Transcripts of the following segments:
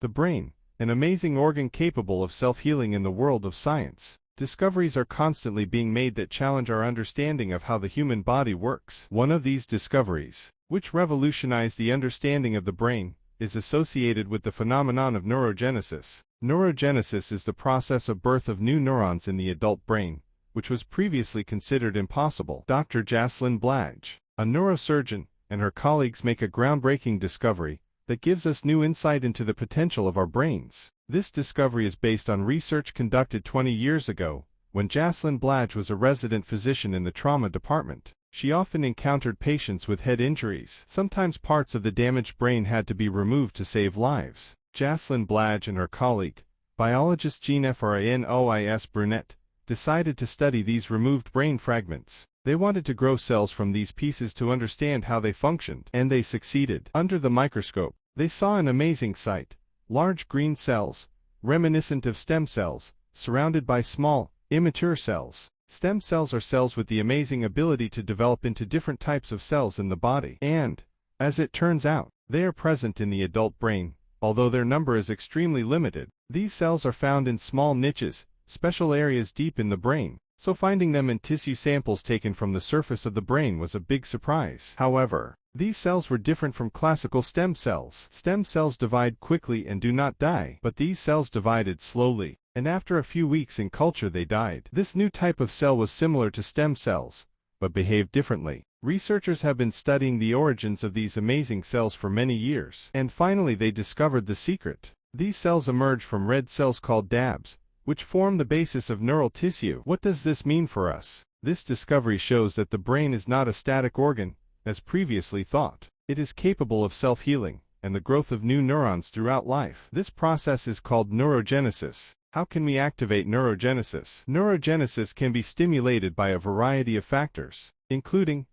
The brain, an amazing organ capable of self-healing in the world of science. Discoveries are constantly being made that challenge our understanding of how the human body works. One of these discoveries, which revolutionized the understanding of the brain, is associated with the phenomenon of neurogenesis. Neurogenesis is the process of birth of new neurons in the adult brain, which was previously considered impossible. Dr. Jacelyn Blaj, a neurosurgeon, and her colleagues make a groundbreaking discovery that gives us new insight into the potential of our brains. This discovery is based on research conducted 20 years ago, when Jacelyn Blaj was a resident physician in the trauma department. She often encountered patients with head injuries. Sometimes parts of the damaged brain had to be removed to save lives. Jacelyn Blaj and her colleague, biologist Jean Franois Brunet, decided to study these removed brain fragments. They wanted to grow cells from these pieces to understand how they functioned, and they succeeded. Under the microscope, they saw an amazing sight: large green cells, reminiscent of stem cells, surrounded by small, immature cells. Stem cells are cells with the amazing ability to develop into different types of cells in the body. And, as it turns out, they are present in the adult brain, although their number is extremely limited. These cells are found in small niches, special areas deep in the brain, so finding them in tissue samples taken from the surface of the brain was a big surprise. However, these cells were different from classical stem cells. Stem cells divide quickly and do not die, but these cells divided slowly, and after a few weeks in culture they died. This new type of cell was similar to stem cells, but behaved differently. Researchers have been studying the origins of these amazing cells for many years, and finally they discovered the secret. These cells emerge from red cells called DABs, which form the basis of neural tissue. What does this mean for us? This discovery shows that the brain is not a static organ, as previously thought. It is capable of self-healing and the growth of new neurons throughout life. This process is called neurogenesis. How can we activate neurogenesis? Neurogenesis can be stimulated by a variety of factors, including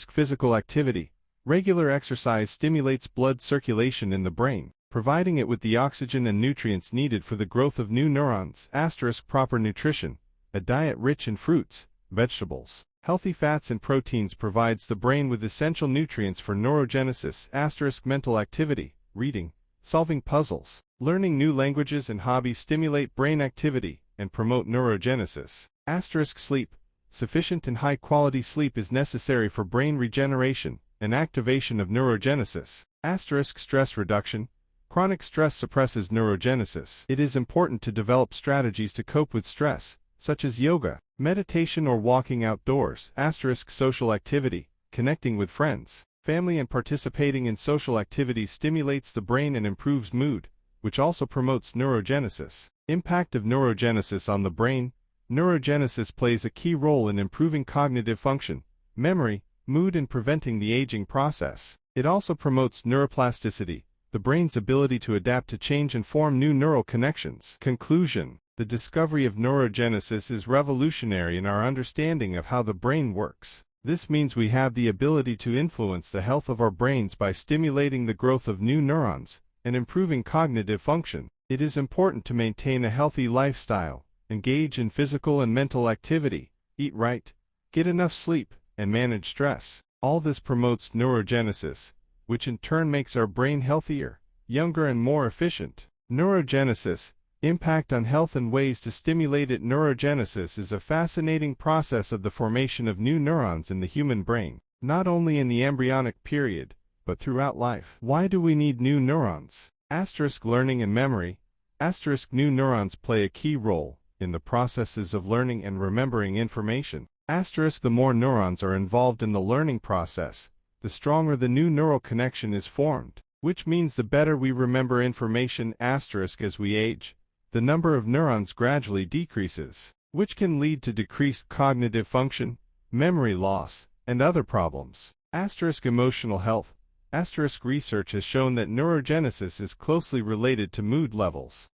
physical activity. Regular exercise stimulates blood circulation in the brain, providing it with the oxygen and nutrients needed for the growth of new neurons. Proper nutrition. A diet rich in fruits, vegetables, healthy fats and proteins provides the brain with essential nutrients for neurogenesis. Mental activity. Reading, solving puzzles, learning new languages and hobbies stimulate brain activity and promote neurogenesis. Sleep. Sufficient and high-quality sleep is necessary for brain regeneration and activation of neurogenesis. Stress reduction. Chronic stress suppresses neurogenesis. It is important to develop strategies to cope with stress, such as yoga, meditation or walking outdoors. Social activity. Connecting with friends, family and participating in social activities stimulates the brain and improves mood, which also promotes neurogenesis. Impact of neurogenesis on the brain. Neurogenesis plays a key role in improving cognitive function, memory, mood and preventing the aging process. It also promotes neuroplasticity, the brain's ability to adapt to change and form new neural connections. Conclusion. The discovery of neurogenesis is revolutionary in our understanding of how the brain works. This means we have the ability to influence the health of our brains by stimulating the growth of new neurons and improving cognitive function. It is important to maintain a healthy lifestyle, engage in physical and mental activity, eat right, get enough sleep, and manage stress. All this promotes neurogenesis, which in turn makes our brain healthier, younger and more efficient. Neurogenesis, impact on health and ways to stimulate it. Neurogenesis is a fascinating process of the formation of new neurons in the human brain, not only in the embryonic period, but throughout life. Why do we need new neurons? Learning and memory. New neurons play a key role in the processes of learning and remembering information. The more neurons are involved in the learning process, the stronger the new neural connection is formed, which means the better we remember information. As we age, the number of neurons gradually decreases, which can lead to decreased cognitive function, memory loss, and other problems. Emotional health. Research has shown that neurogenesis is closely related to mood levels.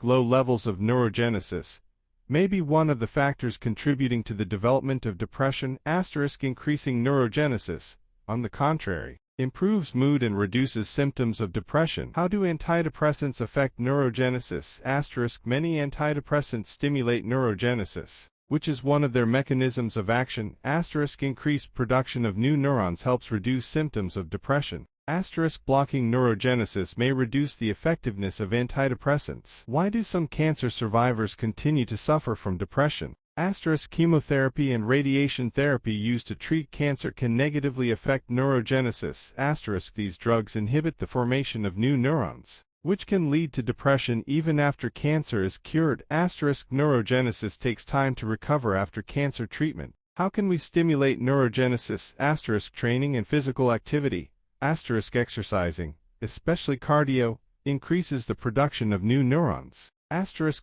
Low levels of neurogenesis may be one of the factors contributing to the development of depression. Increasing neurogenesis, on the contrary, improves mood and reduces symptoms of depression. How do antidepressants affect neurogenesis? Many antidepressants stimulate neurogenesis, which is one of their mechanisms of action. Increased production of new neurons helps reduce symptoms of depression. Blocking neurogenesis may reduce the effectiveness of antidepressants. Why do some cancer survivors continue to suffer from depression? Chemotherapy and radiation therapy used to treat cancer can negatively affect neurogenesis. These drugs inhibit the formation of new neurons, which can lead to depression even after cancer is cured. Neurogenesis takes time to recover after cancer treatment. How can we stimulate neurogenesis? Training and physical activity. Exercising, especially cardio, increases the production of new neurons.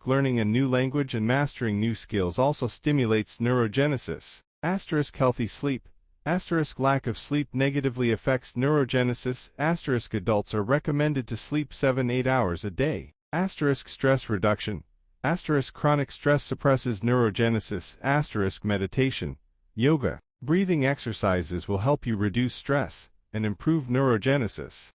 Learning a new language and mastering new skills also stimulates neurogenesis. Healthy sleep. Lack of sleep negatively affects neurogenesis. Adults are recommended to sleep 7-8 hours a day. Stress reduction. Chronic stress suppresses neurogenesis. Meditation, yoga, breathing exercises will help you reduce stress and improve neurogenesis.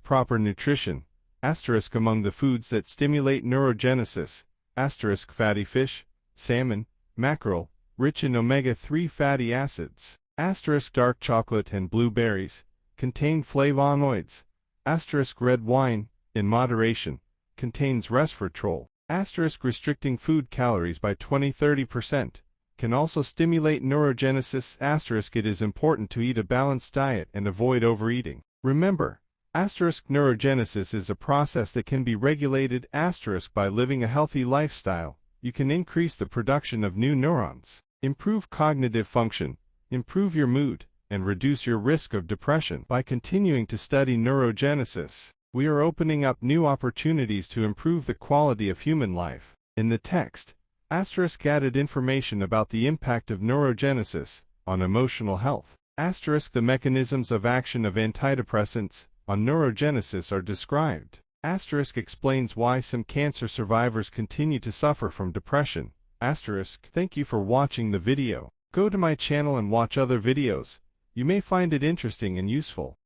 Proper nutrition. Among the foods that stimulate neurogenesis. Fatty fish, salmon, mackerel, rich in omega-3 fatty acids. Dark chocolate and blueberries contain flavonoids. Red wine, in moderation, contains resveratrol. Restricting food calories by 20–30% can also stimulate neurogenesis. It is important to eat a balanced diet and avoid overeating. Remember, neurogenesis is a process that can be regulated. By living a healthy lifestyle, you can increase the production of new neurons, improve cognitive function, improve your mood, and reduce your risk of depression. By continuing to study neurogenesis, we are opening up new opportunities to improve the quality of human life. In the text, added information about the impact of neurogenesis on emotional health. The mechanisms of action of antidepressants on neurogenesis are described. Explains why some cancer survivors continue to suffer from depression. Thank you for watching the video. Go to my channel and watch other videos. You may find it interesting and useful.